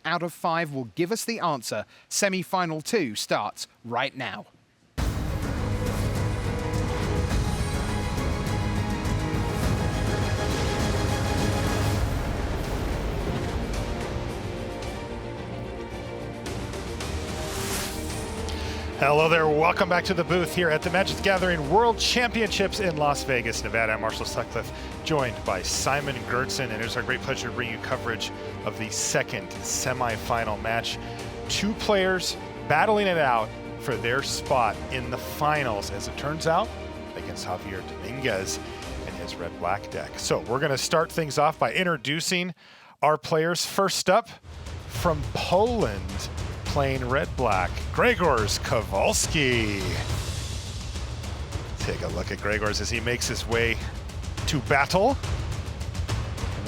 out of 5 will give us the answer. Semi-final 2 starts right now. Hello there, welcome back to the booth here at the Magic the Gathering World Championships in Las Vegas, Nevada. I'm Marshall Sutcliffe, joined by Simon Gertzen, and it is our great pleasure to bring you coverage of the second semifinal match. 2 players battling it out for their spot in the finals, as it turns out, against Javier Dominguez and his red-black deck. So we're going to start things off by introducing our players. First up, from Poland, playing red-black, Grzegorz Kowalski. Take a look at Grzegorz as he makes his way to battle.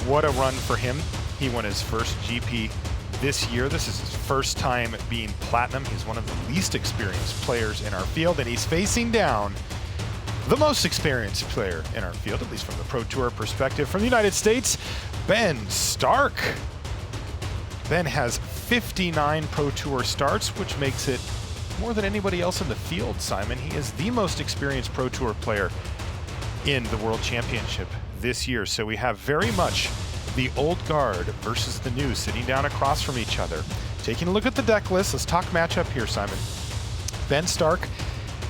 What a run for him. He won his first GP this year. This is his first time being platinum. He's one of the least experienced players in our field, and he's facing down the most experienced player in our field, at least from the Pro Tour perspective. From the United States, Ben Stark. Ben has 59 Pro Tour starts, which makes it more than anybody else in the field, Simon. He is the most experienced Pro Tour player in the World Championship this year. So we have very much the old guard versus the new sitting down across from each other. Taking a look at the deck list, let's talk matchup here, Simon. Ben Stark,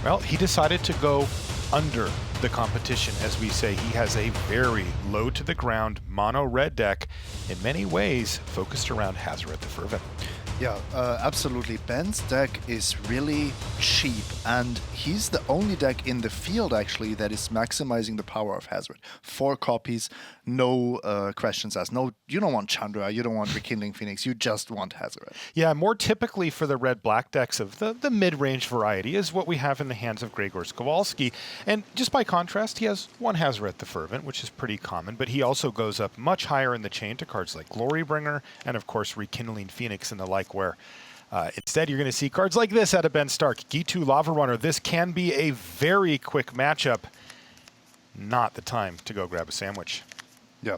well, he decided to go under the competition, as we say. He has a very low to the ground mono red deck, in many ways focused around Hazoret the Fervent. Yeah, absolutely. Ben's deck is really cheap, and he's the only deck in the field actually that is maximizing the power of Hazoret. 4 copies, no questions asked. No, you don't want Chandra, you don't want Rekindling Phoenix, you just want Hazoret. Yeah, more typically for the red-black decks of the mid-range variety is what we have in the hands of Grzegorz Kowalski. And just by contrast, he has 1 Hazoret the Fervent, which is pretty common, but he also goes up much higher in the chain to cards like Glorybringer and, of course, Rekindling Phoenix and the like, where instead you're going to see cards like this out of Ben Stark. G2 Lava Runner. This can be a very quick matchup. Not the time to go grab a sandwich. Yeah,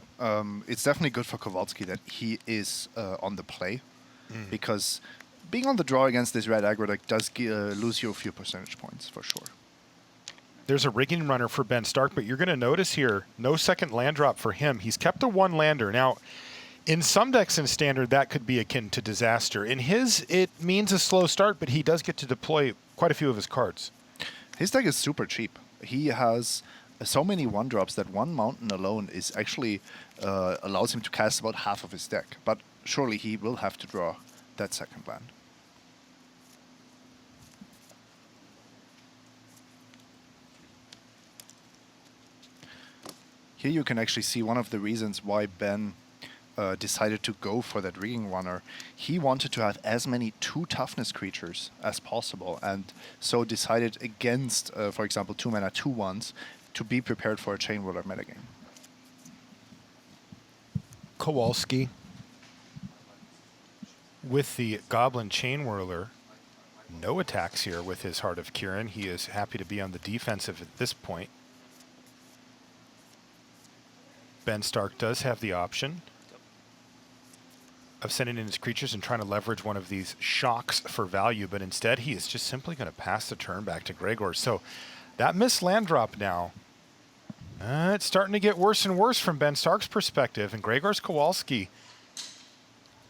it's definitely good for Kowalski that he is on the play, because being on the draw against this red aggro deck does lose you a few percentage points for sure. There's a rigging runner for Ben Stark, but you're going to notice here, no second land drop for him. He's kept a 1 lander. Now, in some decks in Standard, that could be akin to disaster. In his, it means a slow start, but he does get to deploy quite a few of his cards. His deck is super cheap. He has so many 1-drops that 1 mountain alone is actually allows him to cast about half of his deck. But surely he will have to draw that second land. Here you can actually see one of the reasons why Ben decided to go for that rigging runner. He wanted to have as many 2 toughness creatures as possible, and so decided against, for example, 2 mana 2/1s to be prepared for a Chain Whirler metagame. Kowalski with the Goblin Chain Whirler. No attacks here with his Heart of Kiran. He is happy to be on the defensive at this point. Ben Stark does have the option of sending in his creatures and trying to leverage one of these shocks for value, but instead he is just simply going to pass the turn back to Grzegorz. So that missed land drop now, it's starting to get worse and worse from Ben Stark's perspective, and Grzegorz Kowalski,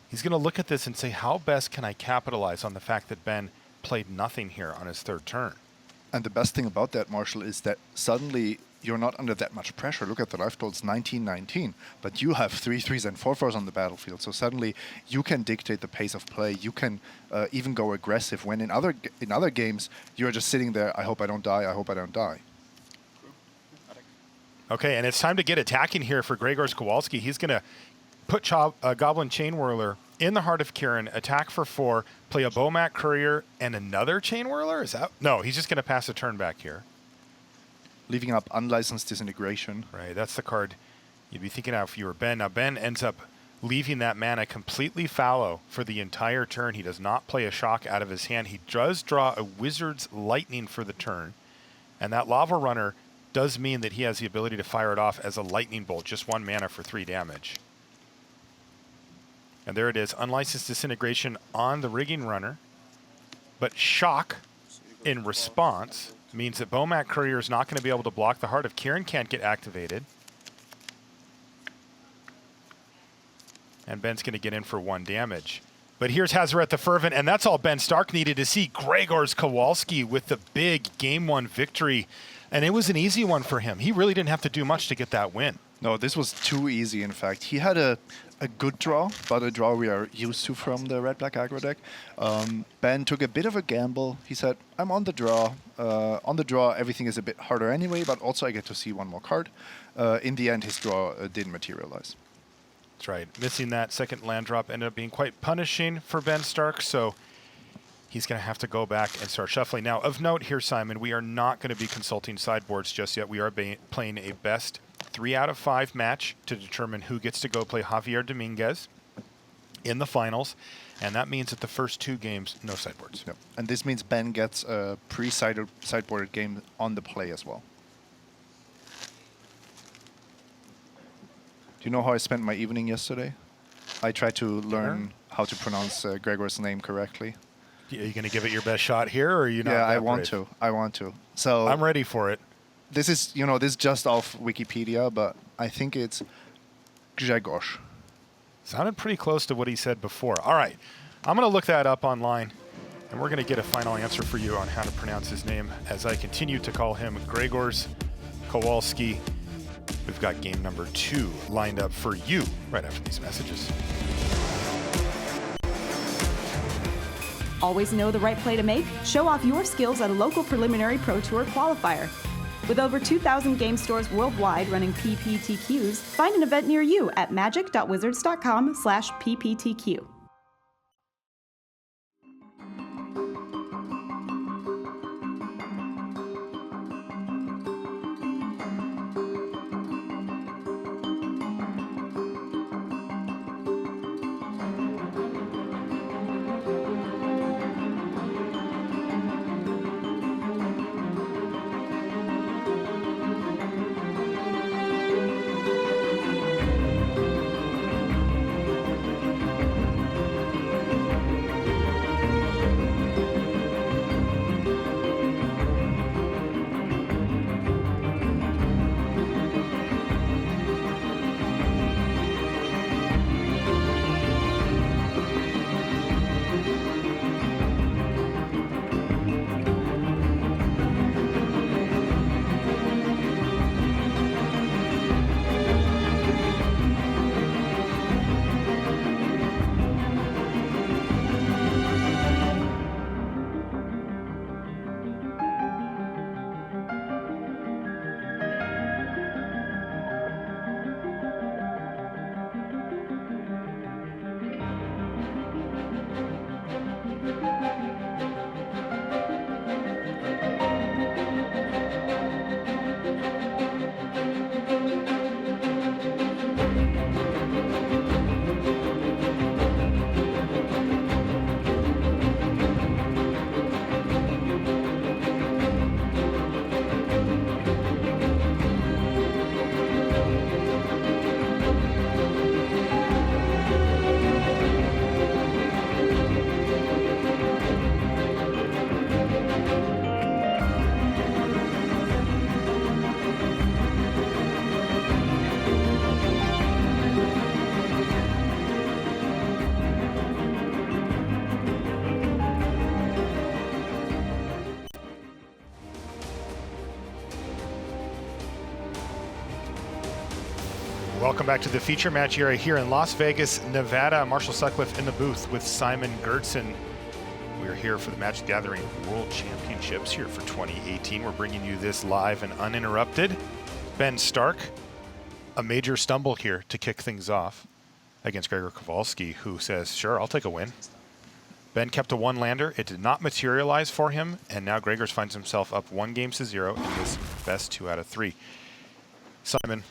he's going to look at this and say, how best can I capitalize on the fact that Ben played nothing here on his 3rd turn? And the best thing about that, Marshall, is that suddenly you're not under that much pressure. Look at the life totals, 19-19, but you have 3/3s and 4/4s on the battlefield. So suddenly you can dictate the pace of play. You can even go aggressive. When in other games you're just sitting there. I hope I don't die. I hope I don't die. Okay, and it's time to get attacking here for Grzegorz Kowalski. He's going to put Goblin Chain Whirler in the Heart of Kiran, attack for 4, play a Bomat Courier, and another Chain Whirler? Is that? No, he's just going to pass a turn back here. Leaving up Unlicensed Disintegration. Right, that's the card you'd be thinking of if you were Ben. Now, Ben ends up leaving that mana completely fallow for the entire turn. He does not play a shock out of his hand. He does draw a Wizard's Lightning for the turn, and that Lava Runner does mean that he has the ability to fire it off as a Lightning Bolt, just 1 mana for 3 damage. And there it is, unlicensed disintegration on the rigging runner. But shock in response means that Bomac Courier is not going to be able to block the heart if Kieran can't get activated. And Ben's going to get in for 1 damage. But here's Hazaret the Fervent, and that's all Ben Stark needed to see. Grzegorz Kowalski with the big Game 1 victory. And it was an easy one for him. He really didn't have to do much to get that win. No, this was too easy, in fact. He had a good draw, but a draw we are used to from the red-black aggro deck. Ben took a bit of a gamble. He said, I'm on the draw. On the draw, everything is a bit harder anyway, but also I get to see 1 more card. In the end, his draw didn't materialize. That's right. Missing that second land drop ended up being quite punishing for Ben Stark, so he's going to have to go back and start shuffling. Now, of note here, Simon, we are not going to be consulting sideboards just yet. We are playing a best 3 out of 5 match to determine who gets to go play Javier Dominguez in the finals, and that means that the first 2 games, no sideboards. Yep. And this means Ben gets a pre-sideboarded game on the play as well. Do you know how I spent my evening yesterday? I tried to learn how to pronounce Gregor's name correctly. Are you going to give it your best shot here, or are you not? Yeah, I brave? want to. I want to. So I'm ready for it. this is, this is just off Wikipedia, but I think it's Grzegorz. Sounded pretty close to what he said before. All right, I'm going to look that up online, and we're going to get a final answer for you on how to pronounce his name as I continue to call him Grzegorz Kowalski. We've got game number 2 lined up for you right after these messages. Always know the right play to make? Show off your skills at a local preliminary Pro Tour qualifier. With over 2,000 game stores worldwide running PPTQs, find an event near you at magic.wizards.com/PPTQ. Welcome back to the feature match area here in Las Vegas, Nevada. Marshall Sutcliffe in the booth with Simon Gertzen. We're here for the Magic Gathering World Championships here for 2018. We're bringing you this live and uninterrupted. Ben Stark, a major stumble here to kick things off against Grzegorz Kowalski, who says, sure, I'll take a win. Ben kept a 1-lander. It did not materialize for him, and now Grzegorz finds himself up 1-0 in this best 2 out of 3. Simon,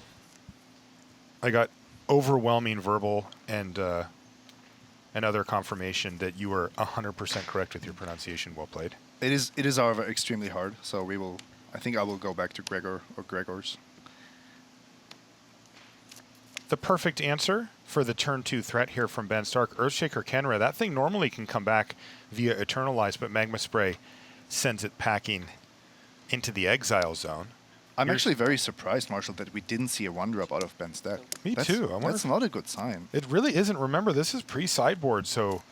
I got overwhelming verbal and other confirmation that you were 100% correct with your pronunciation. Well played. It is, however, extremely hard. So I think I will go back to Gregor or Grzegorz. the perfect answer for the turn 2 threat here from Ben Stark. Earthshaker Kenra, that thing normally can come back via Eternalize, but Magma Spray sends it packing into the exile zone. I'm actually very surprised, Marshall, that we didn't see a 1-drop out of Ben's deck. Me too. That's not a good sign. It really isn't. Remember, this is pre-sideboard, so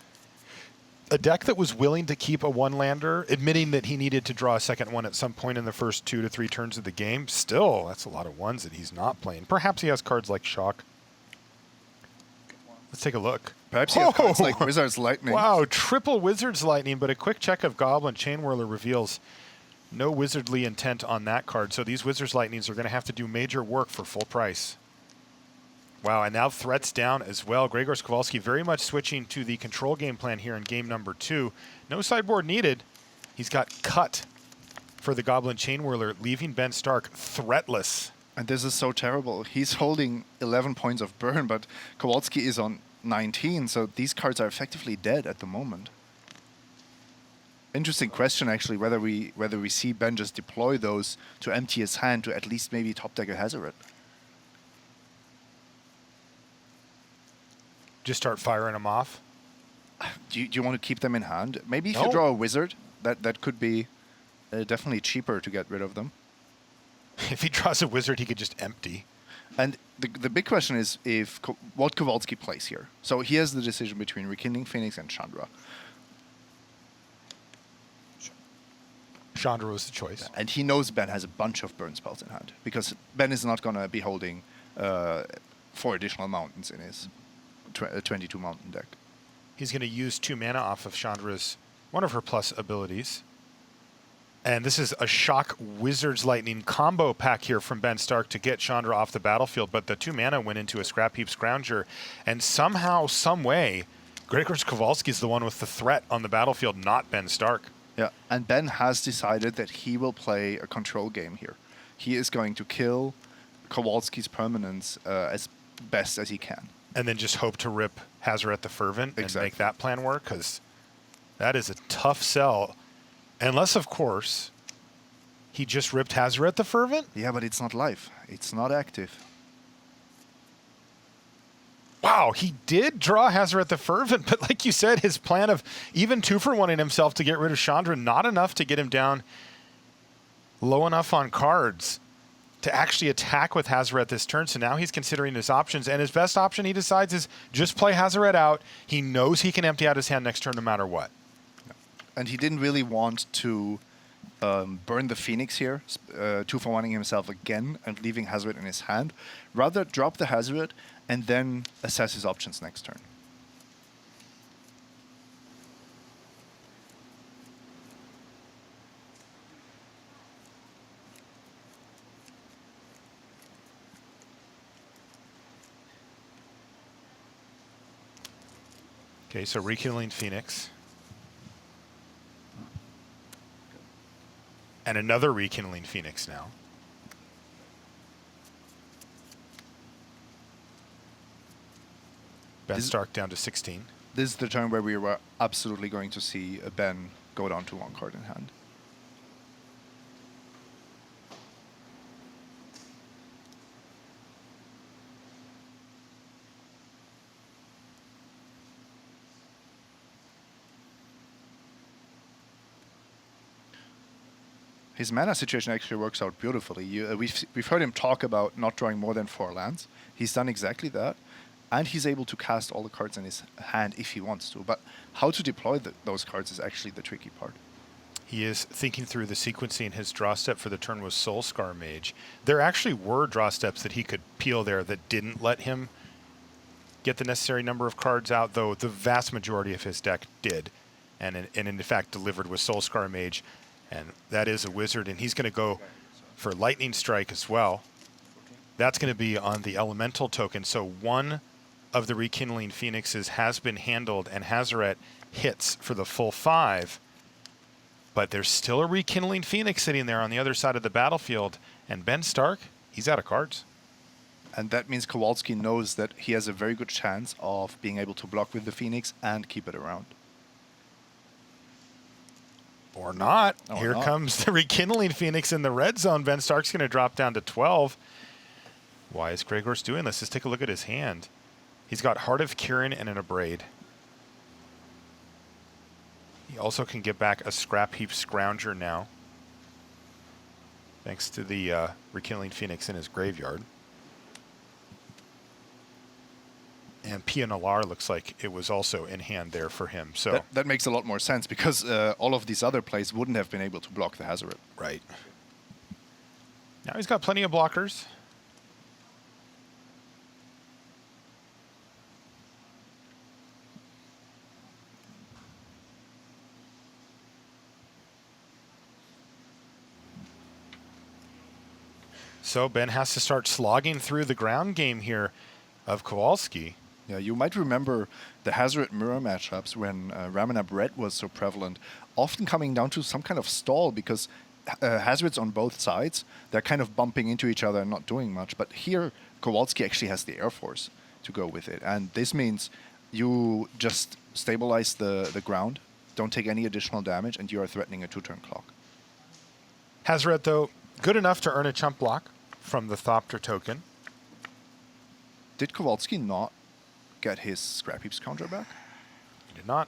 a deck that was willing to keep a 1-lander, admitting that he needed to draw a second one at some point in the first 2 to 3 turns of the game, still, that's a lot of ones that he's not playing. Perhaps he has cards like Shock. Let's take a look. Perhaps he has cards like Wizard's Lightning. Wow, triple Wizard's Lightning, but a quick check of Goblin Chainwhirler reveals no wizardly intent on that card. So these Wizard's Lightnings are going to have to do major work for full price. Wow, and now threats down as well. Grzegorz Kowalski very much switching to the control game plan here in game number 2. No sideboard needed. He's got cut for the Goblin Chainwhirler, leaving Ben Stark threatless. And this is so terrible. He's holding 11 points of burn, but Kowalski is on 19, so these cards are effectively dead at the moment. Interesting question, actually, whether we see Ben just deploy those to empty his hand to at least maybe top deck a Hazoret. Just start firing them off. Do you want to keep them in hand? Maybe if No. you draw a wizard, that could be definitely cheaper to get rid of them. If he draws a wizard, he could just empty. And the big question is what Kowalski plays here. So he has the decision between Rekindling Phoenix and Chandra. Chandra was the choice. And he knows Ben has a bunch of burn spells in hand, because Ben is not going to be holding 4 additional mountains in his 22 mountain deck. He's going to use 2 mana off of Chandra's, one of her plus abilities. And this is a Shock Wizard's Lightning combo pack here from Ben Stark to get Chandra off the battlefield, but the 2 mana went into a Scrap Heap Scrounger, and somehow, some way, Grzegorz Kowalski is the one with the threat on the battlefield, not Ben Stark. Yeah, and Ben has decided that he will play a control game here. He is going to kill Kowalski's permanence as best as he can. And then just hope to rip Hazoret the Fervent and Exactly. make that plan work, because that is a tough sell. Unless, of course, he just ripped Hazoret the Fervent? Yeah, but it's not live. It's not active. Wow, he did draw Hazoret the Fervent, but like you said, his plan of even 2-for-1ing himself to get rid of Chandra, not enough to get him down low enough on cards to actually attack with Hazoret this turn. So now he's considering his options, and his best option, he decides, is just play Hazoret out. He knows he can empty out his hand next turn no matter what. And he didn't really want to burn the Phoenix here, 2-for-1ing himself again and leaving Hazoret in his hand. Rather drop the Hazoret and then assess his options next turn. Okay, so Rekindling Phoenix. And another Rekindling Phoenix now. Ben Stark down to 16. This is the turn where we were absolutely going to see Ben go down to 1 card in hand. His mana situation actually works out beautifully. We've heard him talk about not drawing more than 4 lands. He's done exactly that. And he's able to cast all the cards in his hand if he wants to. But how to deploy those cards is actually the tricky part. He is thinking through the sequencing. His draw step for the turn was Soulscar Mage. There actually were draw steps that he could peel there that didn't let him get the necessary number of cards out, though the vast majority of his deck did. And in fact delivered with Soulscar Mage. And that is a wizard, and he's going to go for Lightning Strike as well. That's going to be on the Elemental token. So one of the Rekindling Phoenixes has been handled, and Hazoret hits for the full 5. But there's still a Rekindling Phoenix sitting there on the other side of the battlefield. And Ben Stark, he's out of cards. And that means Kowalski knows that he has a very good chance of being able to block with the Phoenix and keep it around. Or not. Or Here not. comes the Rekindling Phoenix in the red zone. Ben Stark's going to drop down to 12. Why is Grzegorz doing this? Let's take a look at his hand. He's got Heart of Kirin and an Abrade. He also can get back a Scrap Heap Scrounger now, thanks to the Rekindling Phoenix in his graveyard. And Pia Nalar looks like it was also in hand there for him. So that makes a lot more sense, because all of these other plays wouldn't have been able to block the Hazoret. Right. Now he's got plenty of blockers. So Ben has to start slogging through the ground game here of Kowalski. Yeah, you might remember the Hazoret mirror matchups when Ramanab Red was so prevalent, often coming down to some kind of stall, because Hazarets on both sides, they're kind of bumping into each other and not doing much. But here, Kowalski actually has the Air Force to go with it. And this means you just stabilize the ground, don't take any additional damage, and you are threatening a 2-turn clock. Hazoret, though, good enough to earn a chump block from the Thopter token. Did Kowalski not get his Scrap Heap Scrounger back? He did not.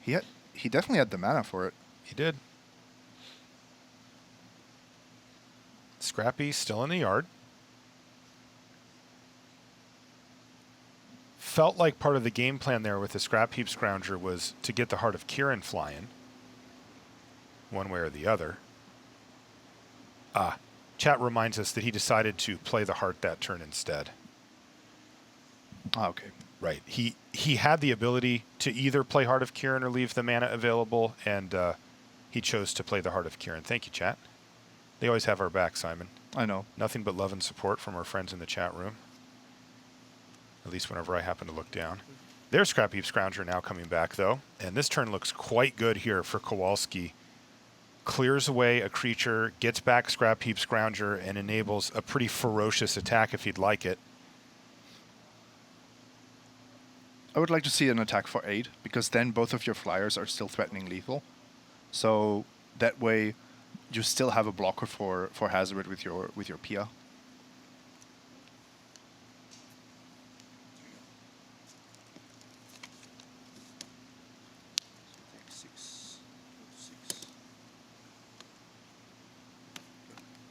He definitely had the mana for it. He did. Scrappy still in the yard. Felt like part of the game plan there with the Scrap Heap Scrounger was to get the Heart of Kirin flying, one way or the other. Chat reminds us that he decided to play the Heart that turn instead. Okay. Right. He had the ability to either play Heart of Kirin or leave the mana available, and he chose to play the Heart of Kirin. Thank you, chat. They always have our back, Simon. I know. Nothing but love and support from our friends in the chat room. At least whenever I happen to look down. There's Scrap Heap Scrounger now coming back, though. And this turn looks quite good here for Kowalski. Clears away a creature, gets back Scrap Heap Scrounger, and enables a pretty ferocious attack if he'd like it. I would like to see an attack for 8, because then both of your flyers are still threatening lethal. So that way you still have a blocker for Hazoret with your Pia.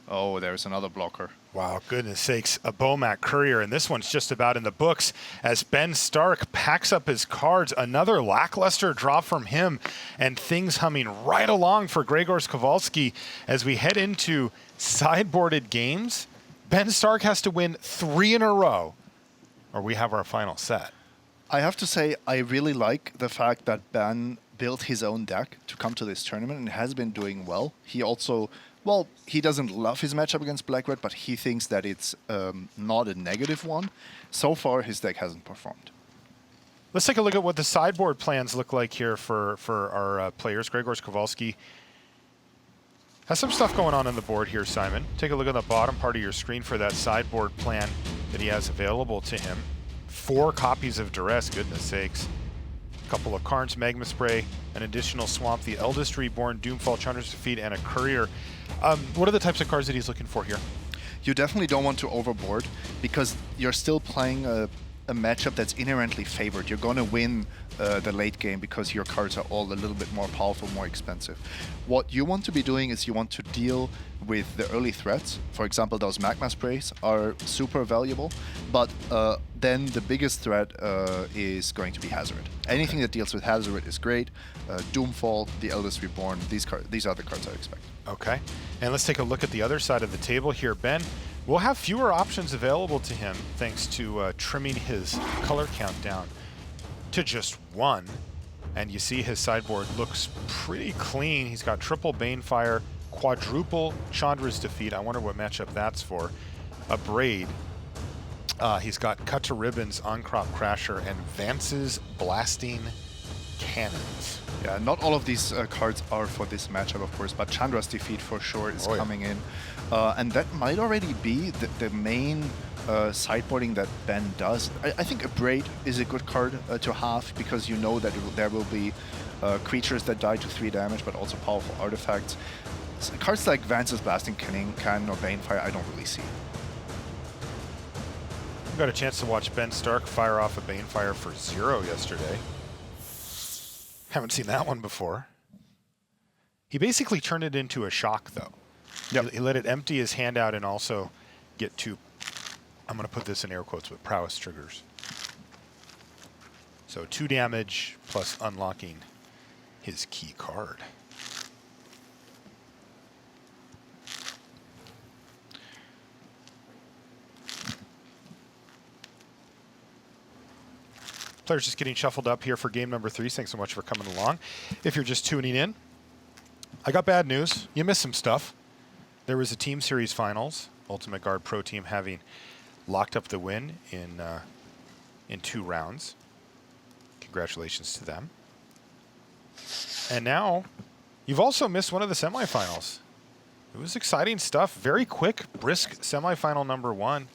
Oh, there's another blocker. Wow, goodness sakes, a Bomac Courier, and this one's just about in the books as Ben Stark packs up his cards. Another lackluster draw from him, and things humming right along for Grzegorz Kowalski as we head into sideboarded games. Ben Stark has to win 3 in a row, or we have our final set. I have to say, I really like the fact that Ben built his own deck to come to this tournament and has been doing well. He also... Well, he doesn't love his matchup against Black-Red, but he thinks that it's not a negative one. So far, his deck hasn't performed. Let's take a look at what the sideboard plans look like here for our players. Grzegorz Kowalski has some stuff going on the board here, Simon. Take a look at the bottom part of your screen for that sideboard plan that he has available to him. 4 copies of Duress, goodness sakes. A couple of Karn's Magma Spray, an additional Swamp, the Eldest Reborn, Doomfall, Chandra's Defeat, and a Courier. What are the types of cards that he's looking for here? You definitely don't want to overboard, because you're still playing a matchup that's inherently favored. You're going to win the late game because your cards are all a little bit more powerful, more expensive. What you want to be doing is you want to deal with the early threats. For example, those Magma Sprays are super valuable, but then the biggest threat is going to be Hazoret. Anything that deals with Hazoret is great. Doomfall, the Eldest Reborn, these are the cards I expect. Okay, and let's take a look at the other side of the table here. Ben will have fewer options available to him thanks to trimming his color count down to just 1. And you see his sideboard looks pretty clean. He's got triple Banefire, quadruple Chandra's Defeat. I wonder what matchup that's for. A Braid. He's got Cut to Ribbons, On-Crop Crasher, and Vance's Blasting Cannons. Yeah, not all of these cards are for this matchup, of course, but Chandra's Defeat for sure is coming in. And that might already be the main sideboarding that Ben does. I think a Braid is a good card to have, because you know that there will be creatures that die to 3 damage, but also powerful artifacts. Cards like Vance's Blasting Cannon or Banefire, I don't really see. Got a chance to watch Ben Stark fire off a Banefire for 0 yesterday. Haven't seen that one before. He basically turned it into a shock, though. Yep. He let it empty his hand out and also get 2, I'm going to put this in air quotes, with prowess triggers. So 2 damage plus unlocking his key card. Players just getting shuffled up here for game number 3. Thanks so much for coming along. If you're just tuning in, I got bad news. You missed some stuff. There was a Team Series Finals. Ultimate Guard Pro Team having locked up the win in 2 rounds. Congratulations to them. And now, you've also missed one of the semifinals. It was exciting stuff. Very quick, brisk semifinal number 1.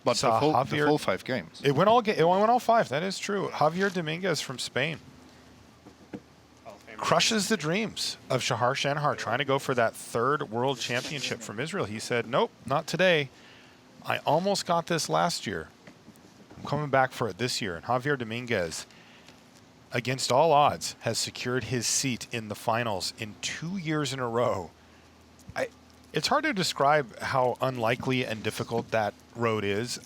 But the full 5 games. It went all 5. That is true. Javier Dominguez from Spain crushes the dreams of Shahar Shanhar, trying to go for that 3rd world championship from Israel. He said, nope, not today. I almost got this last year. I'm coming back for it this year. And Javier Dominguez, against all odds, has secured his seat in the finals in 2 years in a row. It's hard to describe how unlikely and difficult that road is.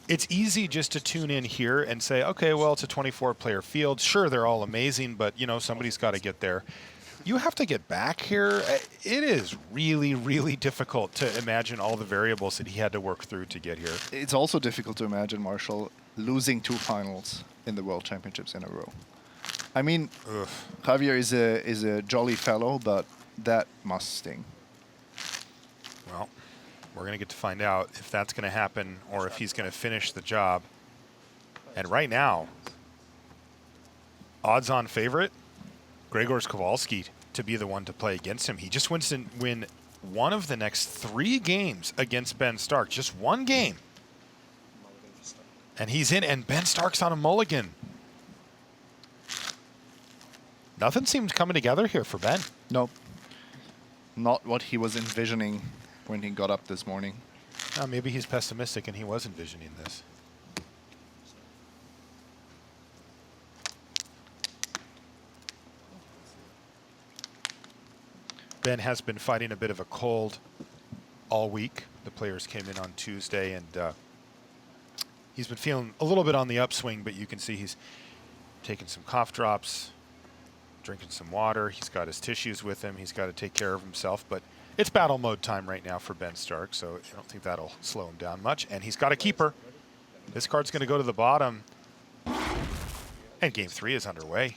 It's easy just to tune in here and say, okay, well, it's a 24-player field. Sure, they're all amazing, but, you know, somebody's got to get there. You have to get back here. It is really, really difficult to imagine all the variables that he had to work through to get here. It's also difficult to imagine Marshall losing 2 finals in the World Championships in a row. I mean, Javier is a jolly fellow, but that must sting. Well, we're going to get to find out if that's going to happen or if he's going to finish the job. And right now, odds-on favorite, Grzegorz Kowalski to be the one to play against him. He just wants to win one of the next 3 games against Ben Stark. Just 1 game. And he's in, and Ben Stark's on a mulligan. Nothing seems coming together here for Ben. Nope. Not what he was envisioning when he got up this morning. Maybe he's pessimistic and he was envisioning this. Ben has been fighting a bit of a cold all week. The players came in on Tuesday, and he's been feeling a little bit on the upswing, but you can see he's taking some cough drops, drinking some water. He's got his tissues with him. He's got to take care of himself, but it's battle mode time right now for Ben Stark, so I don't think that'll slow him down much. And he's got a keeper. This card's going to go to the bottom, and game 3 is underway.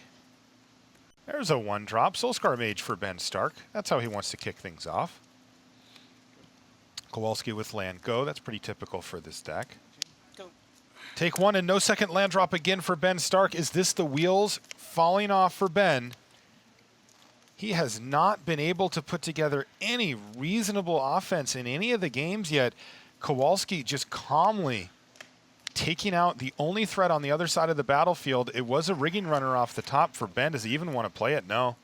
There's a 1-drop Soulscar Mage for Ben Stark. That's how he wants to kick things off. Kowalski with land go. That's pretty typical for this deck. Go. Take 1 and no second land drop again for Ben Stark. Is this the wheels falling off for Ben? He has not been able to put together any reasonable offense in any of the games yet. Kowalski just calmly taking out the only threat on the other side of the battlefield. It was a rigging runner off the top for Ben. Does he even want to play it? No.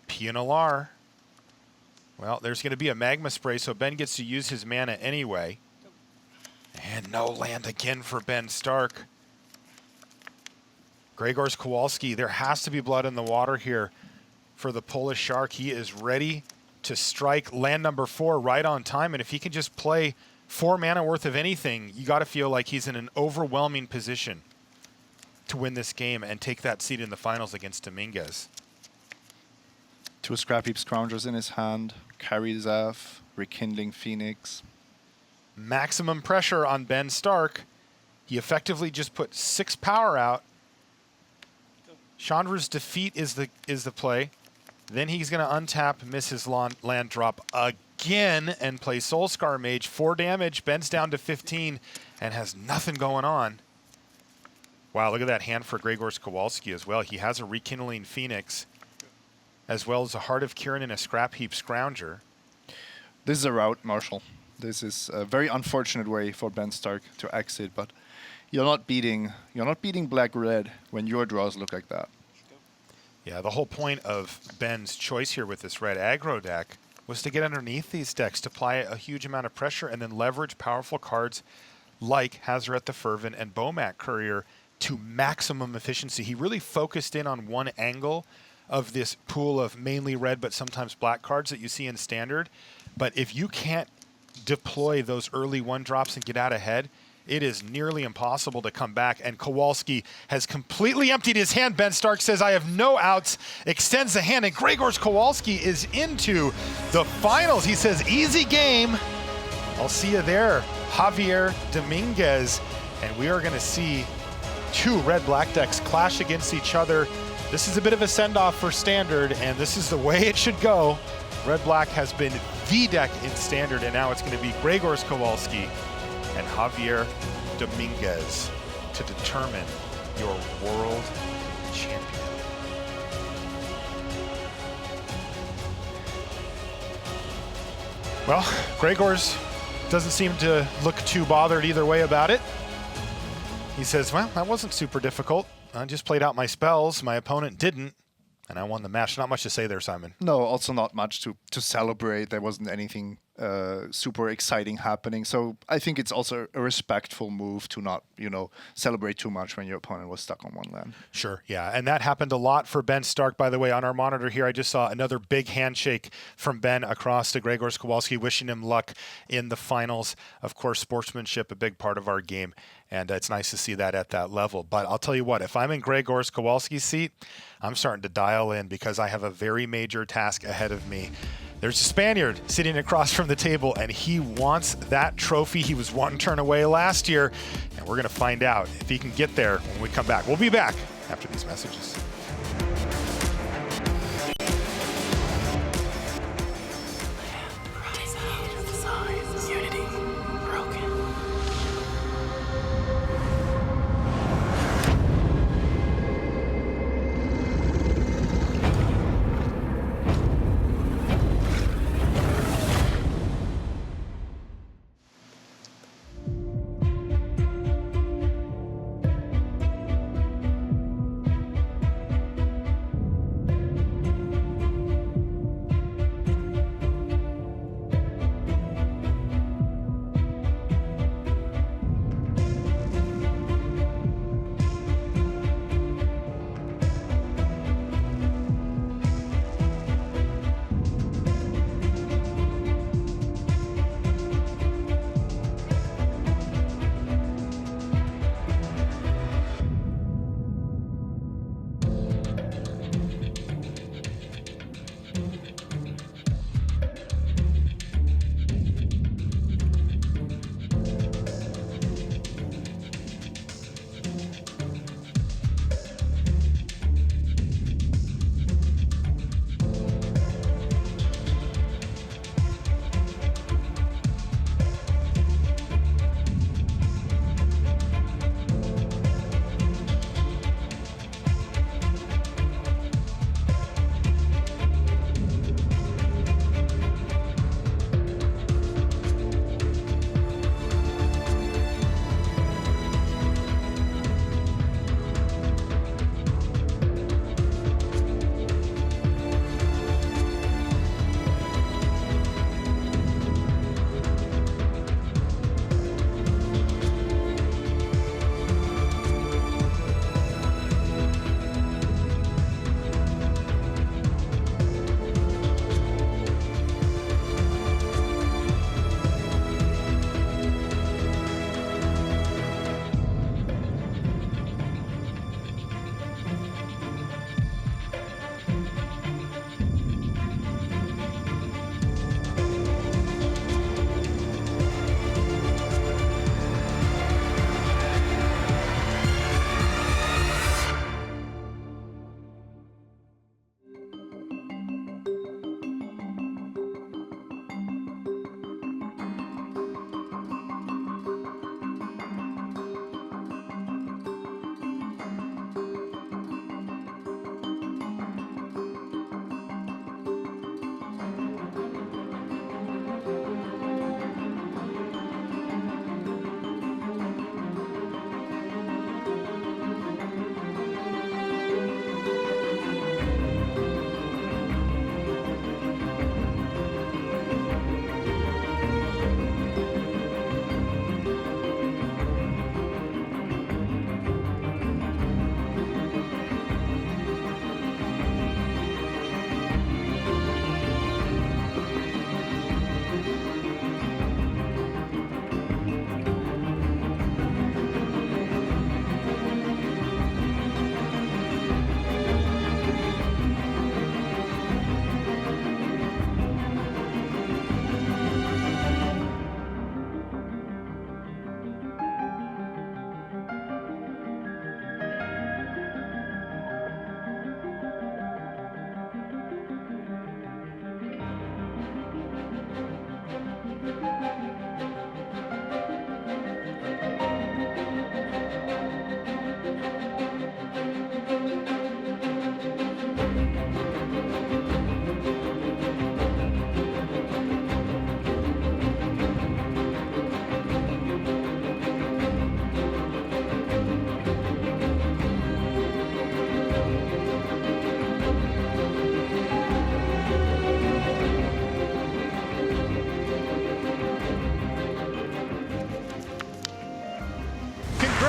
PNLR. Well, there's going to be a magma spray, so Ben gets to use his mana anyway. And no land again for Ben Stark. Grzegorz Kowalski, there has to be blood in the water here for the Polish Shark. He is ready to strike land number 4 right on time, and if he can just play 4 mana worth of anything, you got to feel like he's in an overwhelming position to win this game and take that seat in the finals against Dominguez. 2 Scrap Heap Scroungers in his hand, Carry Zav, Rekindling Phoenix. Maximum pressure on Ben Stark. He effectively just put 6 power out. Chandra's defeat is the play. Then he's going to untap, miss his land drop again, and play Soulscar Mage. 4 damage, Ben's down to 15, and has nothing going on. Wow, look at that hand for Grzegorz Kowalski as well. He has a Rekindling Phoenix, as well as a Heart of Kirin and a Scrap Heap Scrounger. This is a route, Marshall. This is a very unfortunate way for Ben Stark to exit, but you're not beating black-red when your draws look like that. Yeah, the whole point of Ben's choice here with this red aggro deck was to get underneath these decks, to apply a huge amount of pressure, and then leverage powerful cards like Hazoret the Fervent and Bomat Courier to maximum efficiency. He really focused in on one angle of this pool of mainly red but sometimes black cards that you see in Standard. But if you can't deploy those early one drops and get out ahead, it is nearly impossible to come back. And Kowalski has completely emptied his hand. Ben Stark says, I have no outs, extends the hand, and Grzegorz Kowalski is into the finals. He says, easy game. I'll see you there, Javier Dominguez. And we are gonna see two red-black decks clash against each other. This is a bit of a send-off for Standard, and this is the way it should go. Red-black has been the deck in Standard, and now it's gonna be Grzegorz Kowalski and Javier Dominguez to determine your world champion. Well, Grzegorz doesn't seem to look too bothered either way about it. He says, well, that wasn't super difficult. I just played out my spells. My opponent didn't, and I won the match. Not much to say there, Simon. No, also not much to celebrate. There wasn't anything super exciting happening. So I think it's also a respectful move to not, celebrate too much when your opponent was stuck on one land. Sure, yeah. And that happened a lot for Ben Stark, by the way. On our monitor here, I just saw another big handshake from Ben across to Grzegorz Kowalski, wishing him luck in the finals. Of course, sportsmanship, a big part of our game. And it's nice to see that at that level. But I'll tell you what, if I'm in Grzegorz Kowalski's seat, I'm starting to dial in because I have a very major task ahead of me. There's a Spaniard sitting across from the table, and he wants that trophy. He was one turn away last year, and we're going to find out if he can get there when we come back. We'll be back after these messages.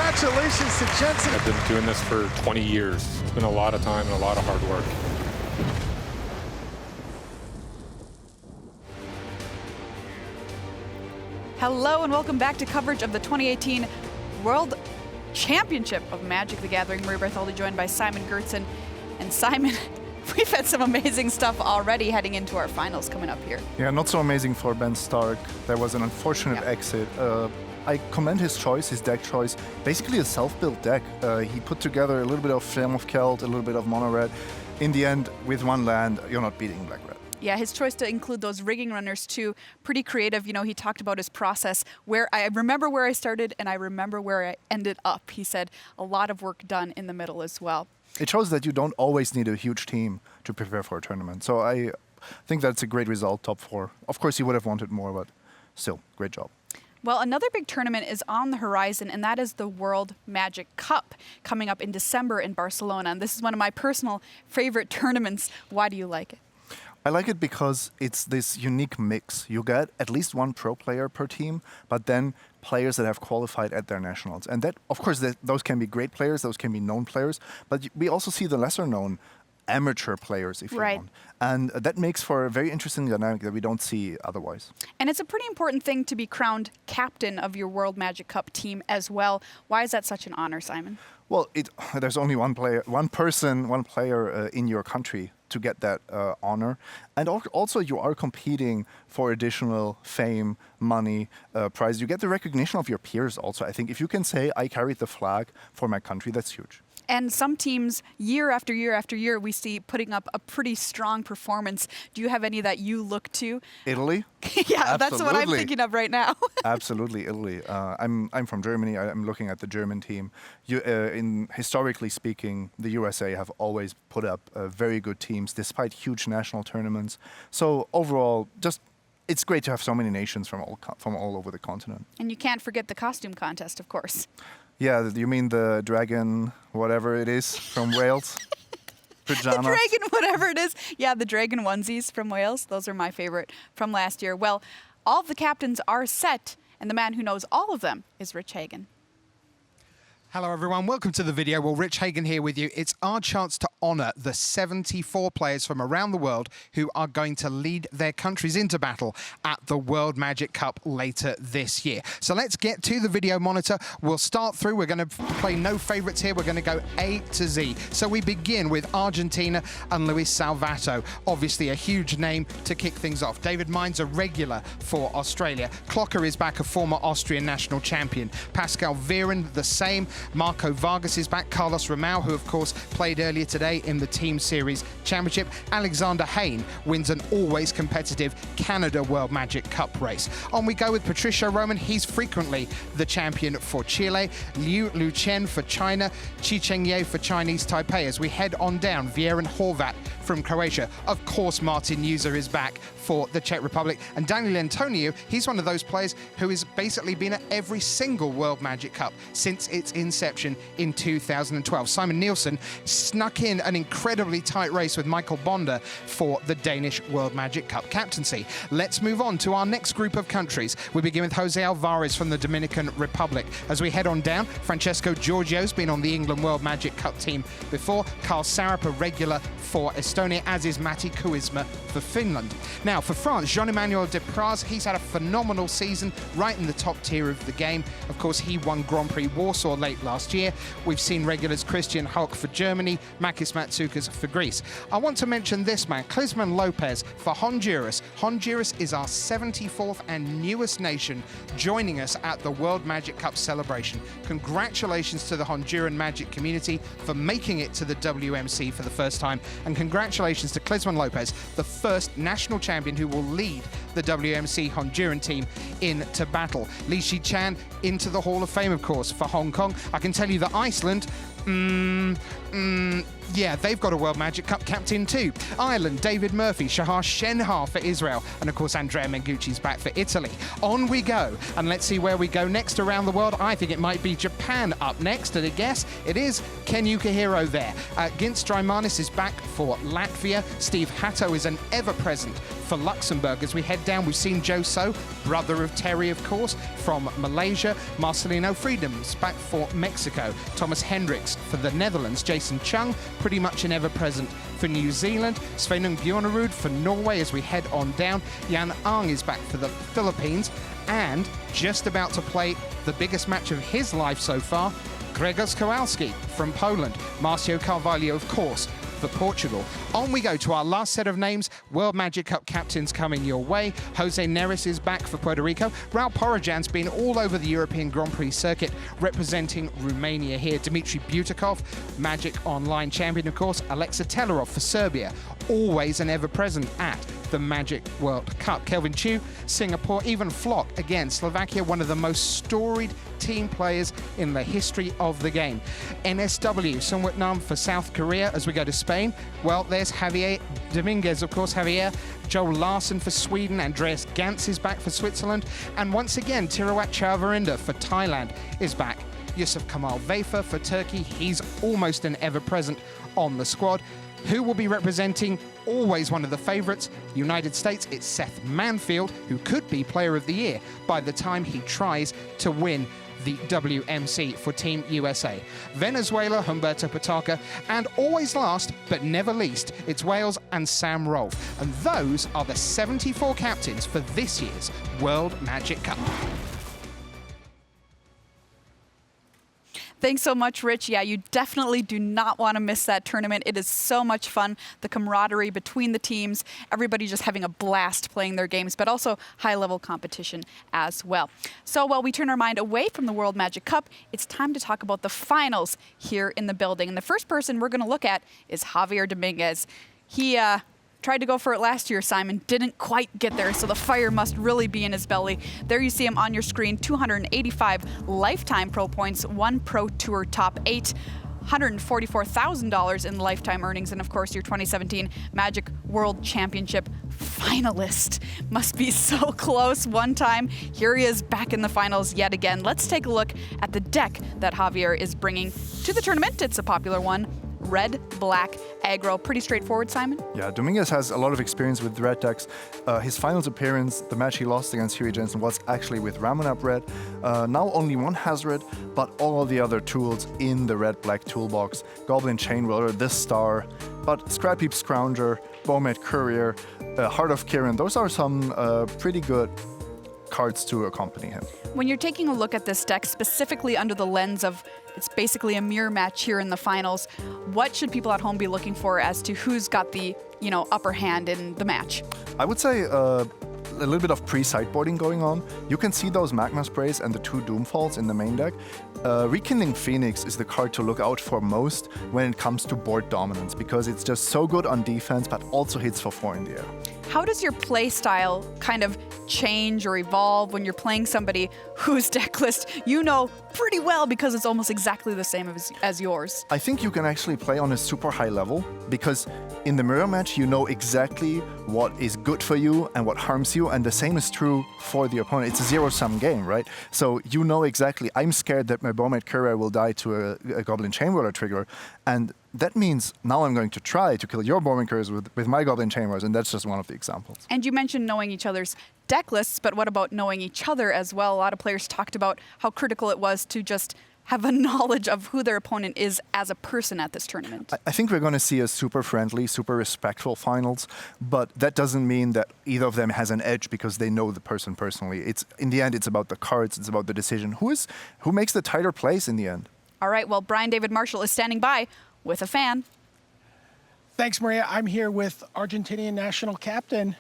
Congratulations to Jensen. I've been doing this for 20 years. It's been a lot of time and a lot of hard work. Hello and welcome back to coverage of the 2018 World Championship of Magic the Gathering. Marie Bartholdi joined by Simon Gertzen. And Simon, we've had some amazing stuff already heading into our finals coming up here. Yeah, not so amazing for Ben Stark. There was an unfortunate exit. I commend his choice, his deck choice. Basically a self-built deck. He put together a little bit of Flame of Kelt, a little bit of Mono Red. In the end, with one land, you're not beating Black Red. Yeah, his choice to include those rigging runners too, pretty creative. You know, he talked about his process, where I remember where I started and I remember where I ended up. He said a lot of work done in the middle as well. It shows that you don't always need a huge team to prepare for a tournament. So I think that's a great result, top 4. Of course, he would have wanted more, but still, great job. Well, another big tournament is on the horizon, and that is the World Magic Cup coming up in December in Barcelona. And this is one of my personal favorite tournaments. Why do you like it? I like it because it's this unique mix. You get at least one pro player per team, but then players that have qualified at their nationals. And that, of course, those can be great players, those can be known players, but we also see the lesser known amateur players, if you want. And that makes for a very interesting dynamic that we don't see otherwise. And it's a pretty important thing to be crowned captain of your World Magic Cup team as well. Why is that such an honor, Simon? Well, there's only one player in your country to get that honor. And also you are competing for additional fame, money, prize. You get the recognition of your peers also. I think if you can say, I carried the flag for my country, that's huge. And some teams, year after year after year, we see putting up a pretty strong performance. Do you have any that you look to? Italy? Yeah, that's what I'm thinking of right now. Absolutely, Italy. I'm from Germany. I'm looking at the German team. Historically speaking, the USA have always put up very good teams despite huge national tournaments. So overall, it's great to have so many nations from all over the continent. And you can't forget the costume contest, of course. Yeah, you mean the dragon, whatever it is, from Wales? Pajamas. The dragon, whatever it is. Yeah, the dragon onesies from Wales. Those are my favorite from last year. Well, all of the captains are set, and the man who knows all of them is Rich Hagen. Hello everyone, welcome to the video. Well, Rich Hagen here with you. It's our chance to honour the 74 players from around the world who are going to lead their countries into battle at the World Magic Cup later this year. So let's get to the video monitor. We'll start through. We're going to play no favourites here. We're going to go A to Z. So we begin with Argentina and Luis Salvato. Obviously a huge name to kick things off. David Mine's a regular for Australia. Clocker is back, a former Austrian national champion. Pascal Viren, the same. Marco Vargas is back. Carlos Romao, who of course played earlier today in the Team Series Championship. Alexander Hayne wins an always competitive Canada World Magic Cup race. On we go with Patricio Roman. He's frequently the champion for Chile. Liu Luchen for China. Chi Cheng-ye for Chinese Taipei. As we head on down, Vieren Horvat from Croatia. Of course, Martin User is back for the Czech Republic. And Daniel Antonio, he's one of those players who has basically been at every single World Magic Cup since its inception in 2012. Simon Nielsen snuck in an incredibly tight race with Michael Bonder for the Danish World Magic Cup captaincy. Let's move on to our next group of countries. We begin with Jose Alvarez from the Dominican Republic. As we head on down, Francesco Giorgio's been on the England World Magic Cup team before. Carl Sarap, a regular for Estonia, as is Matti Kuisma for Finland. Now, for France, Jean-Emmanuel Depraz, he's had a phenomenal season, right in the top tier of the game. Of course, he won Grand Prix Warsaw late last year. We've seen regulars Christian Hulk for Germany, Makis Matsoukas for Greece. I want to mention this man, Clisman Lopez for Honduras. Honduras is our 74th and newest nation joining us at the World Magic Cup celebration. Congratulations to the Honduran Magic community for making it to the WMC for the first time, and congratulations to Clisman Lopez, the first national champion who will lead the WMC Honduran team into battle. Li Shi Chan into the Hall of Fame, of course, for Hong Kong. I can tell you that Iceland, Yeah, they've got a World Magic Cup captain too. Ireland, David Murphy, Shahar Shenhar for Israel, and of course Andrea Mengucci's back for Italy. On we go, and let's see where we go next around the world. I think it might be Japan up next, and I guess it is Ken Yukihiro there. Gints Dreimanis is back for Latvia. Steve Hatto is an ever-present for Luxembourg. As we head down, we've seen Joe So, brother of Terry, of course, from Malaysia. Marcelino Freedom's back for Mexico. Thomas Hendricks for the Netherlands. Jason Chung, pretty much an ever-present for New Zealand. Sveinung Bjornerud for Norway as we head on down. Jan Ang is back for the Philippines. And just about to play the biggest match of his life so far, Grzegorz Kowalski from Poland. Marcio Carvalho, of course, for Portugal. On we go to our last set of names. World Magic Cup captains coming your way. Jose Neris is back for Puerto Rico. Raul Porojan's been all over the European Grand Prix circuit representing Romania here. Dmitry Butikov, Magic Online champion, of course. Alexa Telerov for Serbia, always and ever present at the Magic World Cup. Kelvin Chu, Singapore. Even Flock, again, Slovakia, one of the most storied team players in the history of the game. NSW, Sun Witnam for South Korea. As we go to Spain, well, there's Javier Dominguez, of course, Javier. Joel Larsen for Sweden. Andreas Gantz is back for Switzerland. And once again, Tiruat Chavarinda for Thailand is back. Yusuf Kamal Vefa for Turkey. He's almost an ever-present on the squad. Who will be representing always one of the favourites, United States? It's Seth Manfield, who could be Player of the Year by the time he tries to win the WMC for Team USA. Venezuela, Humberto Potocka, and always last but never least, it's Wales and Sam Rolfe. And those are the 74 captains for this year's World Magic Cup. Thanks so much, Rich. Yeah, you definitely do not want to miss that tournament. It is so much fun. The camaraderie between the teams, everybody just having a blast playing their games, but also high-level competition as well. So while we turn our mind away from the World Magic Cup, it's time to talk about the finals here in the building. And the first person we're going to look at is Javier Dominguez. He tried to go for it last year, Simon. Didn't quite get there, so the fire must really be in his belly. There you see him on your screen, 285 lifetime pro points, 1 Pro Tour top 8, $144,000 in lifetime earnings, and of course your 2017 Magic World Championship finalist. Must be so close one time. Here he is back in the finals yet again. Let's take a look at the deck that Javier is bringing to the tournament. It's a popular one. Red, black, aggro. Pretty straightforward, Simon? Yeah, Dominguez has a lot of experience with red decks. His finals appearance, the match he lost against Huey Jensen, was actually with Ramonap red. Now only one has red, but all the other tools in the red-black toolbox. Goblin Chainwhirler, this star, but Scrapheap Scrounger, Bowmate Courier, Heart of Kirin, those are some pretty good cards to accompany him. When you're taking a look at this deck, specifically under the lens of it's basically a mirror match here in the finals, what should people at home be looking for as to who's got the, upper hand in the match? I would say a little bit of pre-sideboarding going on. You can see those Magma Sprays and the 2 Doomfalls in the main deck. Rekindling Phoenix is the card to look out for most when it comes to board dominance, because it's just so good on defense, but also hits for 4 in the air. How does your play style kind of change or evolve when you're playing somebody whose deck list you know pretty well because it's almost exactly the same as yours? I think you can actually play on a super high level, because in the mirror match you know exactly what is good for you and what harms you, and the same is true for the opponent. It's a zero-sum game, right? So you know exactly, I'm scared that my Bowmate Courier will die to a Goblin Chainwhirler trigger, and that means now I'm going to try to kill your Bowmate Couriers with my Goblin Chainwhirlers, and that's just one of the examples. And you mentioned knowing each other's deck lists, but what about knowing each other as well? A lot of players talked about how critical it was to just have a knowledge of who their opponent is as a person at this tournament. I think we're going to see a super friendly, super respectful finals, but that doesn't mean that either of them has an edge because they know the person personally. It's in the end, it's about the cards, it's about the decision. Who makes the tighter plays in the end? All right, well, Brian David Marshall is standing by with a fan. Thanks, Maria. I'm here with Argentinian national captain,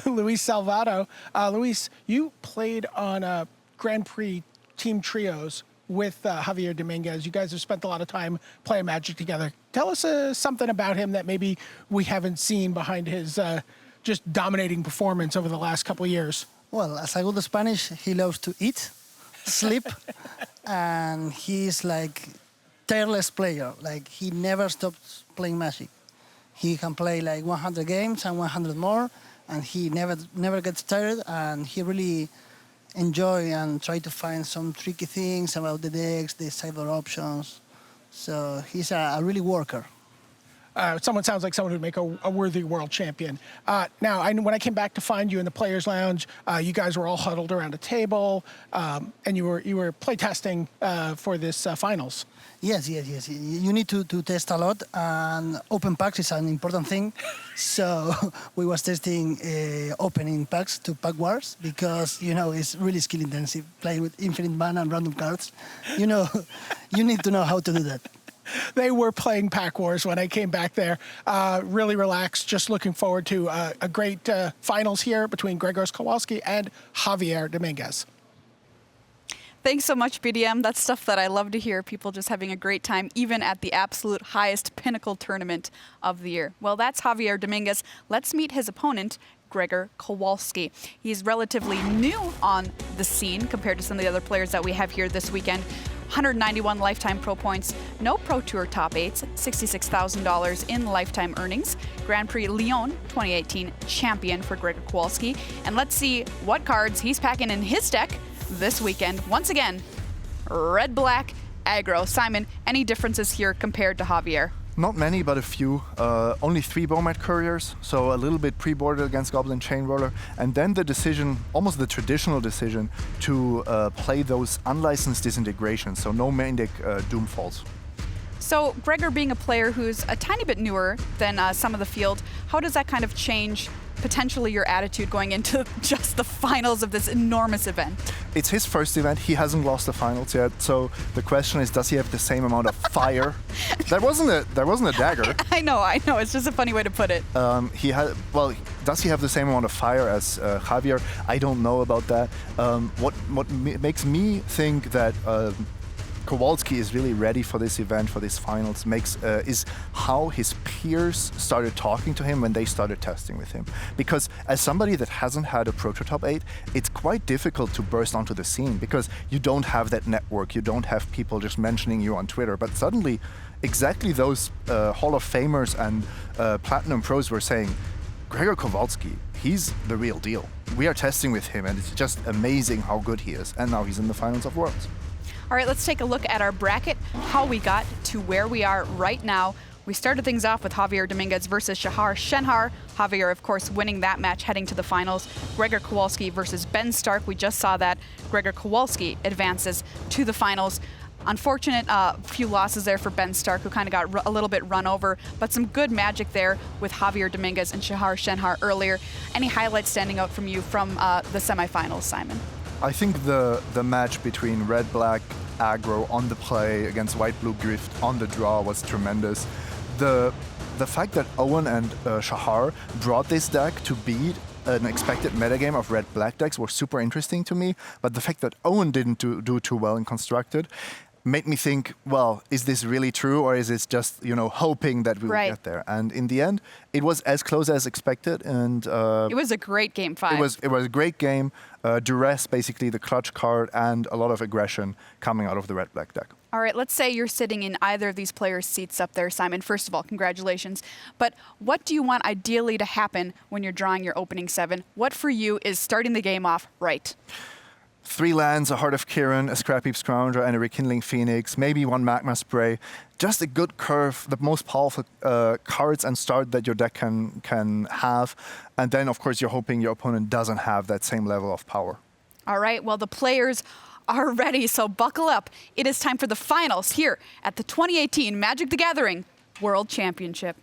Luis Salvato. Luis, you played on Grand Prix team trios with Javier Dominguez. You guys have spent a lot of time playing Magic together. Tell us something about him that maybe we haven't seen behind his just dominating performance over the last couple of years. Well, as a good Spanish, he loves to eat, sleep, and he's like tireless player. Like, he never stops playing Magic. He can play like 100 games and 100 more, and he never gets tired, and he really enjoy and try to find some tricky things about the decks, the sideboard options. So he's a really worker. Someone sounds like someone who'd make a worthy world champion. Now, when I came back to find you in the players' lounge, you guys were all huddled around a table, and you were playtesting for this finals. Yes. You need to test a lot, and open packs is an important thing. So we was testing opening packs to pack wars because, it's really skill intensive, playing with infinite mana and random cards. You need to know how to do that. They were playing Pack Wars when I came back there. Really relaxed, just looking forward to a great finals here between Grzegorz Kowalski and Javier Dominguez. Thanks so much, BDM. That's stuff that I love to hear, people just having a great time, even at the absolute highest pinnacle tournament of the year. Well, that's Javier Dominguez. Let's meet his opponent, Grzegorz Kowalski. He's relatively new on the scene compared to some of the other players that we have here this weekend. 191 lifetime pro points, no Pro Tour top 8s, $66,000 in lifetime earnings. Grand Prix Lyon 2018 champion for Grzegorz Kowalski. And let's see what cards he's packing in his deck this weekend. Once again, red-black aggro. Simon, any differences here compared to Javier? Not many, but a few. Only 3 Bomat Couriers, so a little bit pre-boarded against Goblin Chain Roller. And then the decision, almost the traditional decision, to play those unlicensed disintegrations, so no main deck Doomfalls. So Grzegorz, being a player who's a tiny bit newer than some of the field, how does that kind of change potentially your attitude going into just the finals of this enormous event? It's his first event. He hasn't lost the finals yet. So the question is, does he have the same amount of fire? That wasn't a dagger. I know. It's just a funny way to put it. Does he have the same amount of fire as Javier? I don't know about that. What makes me think that Kowalski is really ready for this event, for this finals, is how his peers started talking to him when they started testing with him. Because as somebody that hasn't had a Proto Top 8, it's quite difficult to burst onto the scene because you don't have that network, you don't have people just mentioning you on Twitter. But suddenly, exactly those Hall of Famers and Platinum Pros were saying, Grzegorz Kowalski, he's the real deal. We are testing with him, and it's just amazing how good he is. And now he's in the finals of Worlds. All right, let's take a look at our bracket, how we got to where we are right now. We started things off with Javier Dominguez versus Shahar Shenhar. Javier, of course, winning that match, heading to the finals. Grzegorz Kowalski versus Ben Stark. We just saw that. Grzegorz Kowalski advances to the finals. Unfortunate few losses there for Ben Stark, who kind of got a little bit run over, but some good magic there with Javier Dominguez and Shahar Shenhar earlier. Any highlights standing out from you from the semifinals, Simon? I think the match between red-black aggro on the play against white-blue Grift on the draw was tremendous. The fact that Owen and Shahar brought this deck to beat an expected metagame of red-black decks was super interesting to me, but the fact that Owen didn't do too well in Constructed made me think, well, is this really true, or is it just, hoping that we will get there? And in the end, it was as close as expected, and it was a great game 5. It was a great game. Duress, basically the clutch card, and a lot of aggression coming out of the red-black deck. All right, let's say you're sitting in either of these players' seats up there, Simon. First of all, congratulations. But what do you want ideally to happen when you're drawing your opening 7? What for you is starting the game off right? 3 lands, a Heart of Kiran, a Scrapheap Scrounger, and a Rekindling Phoenix, maybe 1 Magma Spray. Just a good curve, the most powerful cards and start that your deck can have. And then, of course, you're hoping your opponent doesn't have that same level of power. All right, well, the players are ready, so buckle up. It is time for the finals here at the 2018 Magic the Gathering World Championship.